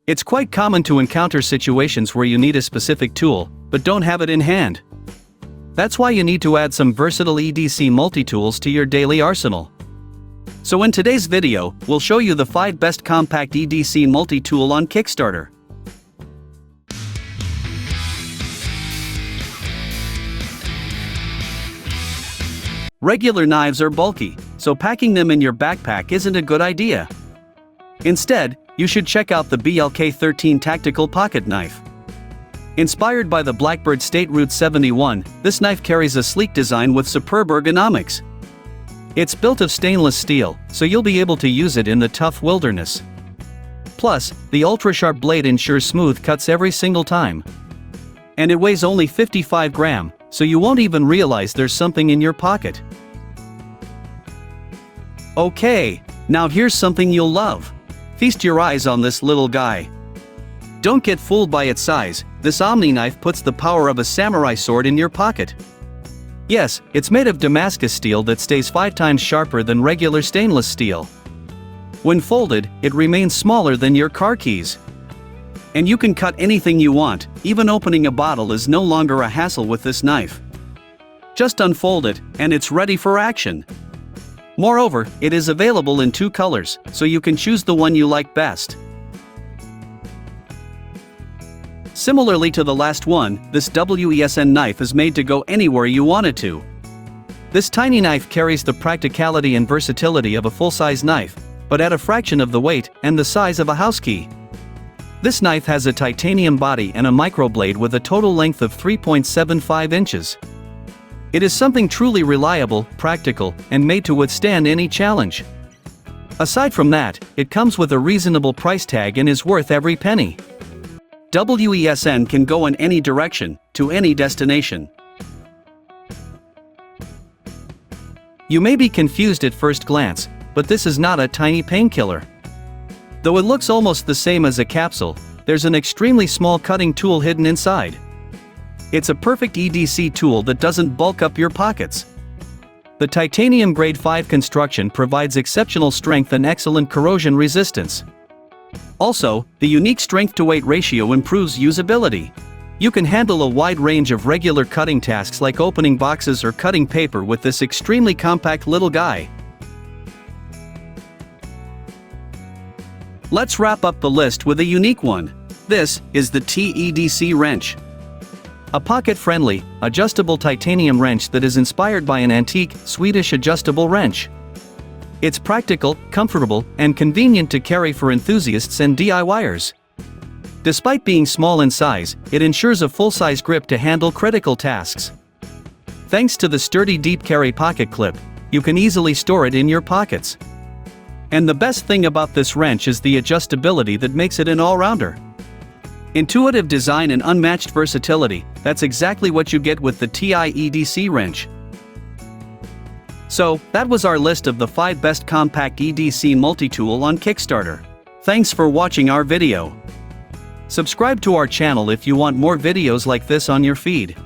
It's quite common to encounter situations where you need a specific tool, but don't have it in hand. That's why you need to add some versatile EDC multi-tools to your daily arsenal. So in today's video, we'll show you the 5 best compact EDC multi-tool on Kickstarter. Regular knives are bulky, so packing them in your backpack isn't a good idea. Instead, you should check out the BLK-13 Tactical Pocket Knife. Inspired by the Blackbird State Route 71, this knife carries a sleek design with superb ergonomics. It's built of stainless steel, so you'll be able to use it in the tough wilderness. Plus, the ultra-sharp blade ensures smooth cuts every single time. And it weighs only 55 grams, so you won't even realize there's something in your pocket. Okay, now here's something you'll love. Feast your eyes on this little guy. Don't get fooled by its size, this OMNI knife puts the power of a samurai sword in your pocket. Yes, it's made of Damascus steel that stays 5 times sharper than regular stainless steel. When folded, it remains smaller than your car keys. And you can cut anything you want, even opening a bottle is no longer a hassle with this knife. Just unfold it, and it's ready for action. Moreover, it is available in 2 colors, so you can choose the one you like best. Similarly to the last one, this WESN knife is made to go anywhere you want it to. This tiny knife carries the practicality and versatility of a full-size knife, but at a fraction of the weight and the size of a house key. This knife has a titanium body and a microblade with a total length of 3.75 inches. It is something truly reliable, practical, and made to withstand any challenge. Aside from that, it comes with a reasonable price tag and is worth every penny. WESN can go in any direction, to any destination. You may be confused at first glance, but this is not a tiny painkiller. Though it looks almost the same as a capsule, there's an extremely small cutting tool hidden inside. It's a perfect EDC tool that doesn't bulk up your pockets. The titanium grade 5 construction provides exceptional strength and excellent corrosion resistance. Also, the unique strength-to-weight ratio improves usability. You can handle a wide range of regular cutting tasks like opening boxes or cutting paper with this extremely compact little guy. Let's wrap up the list with a unique one. This is the EDC Wrench. A pocket-friendly, adjustable titanium wrench that is inspired by an antique, Swedish adjustable wrench. It's practical, comfortable, and convenient to carry for enthusiasts and DIYers. Despite being small in size, it ensures a full-size grip to handle critical tasks. Thanks to the sturdy deep carry pocket clip, you can easily store it in your pockets. And the best thing about this wrench is the adjustability that makes it an all-rounder. Intuitive design and unmatched versatility, that's exactly what you get with the TI EDC Wrench. So, that was our list of the 5 best compact EDC multi-tool on Kickstarter. Thanks for watching our video. Subscribe to our channel if you want more videos like this on your feed.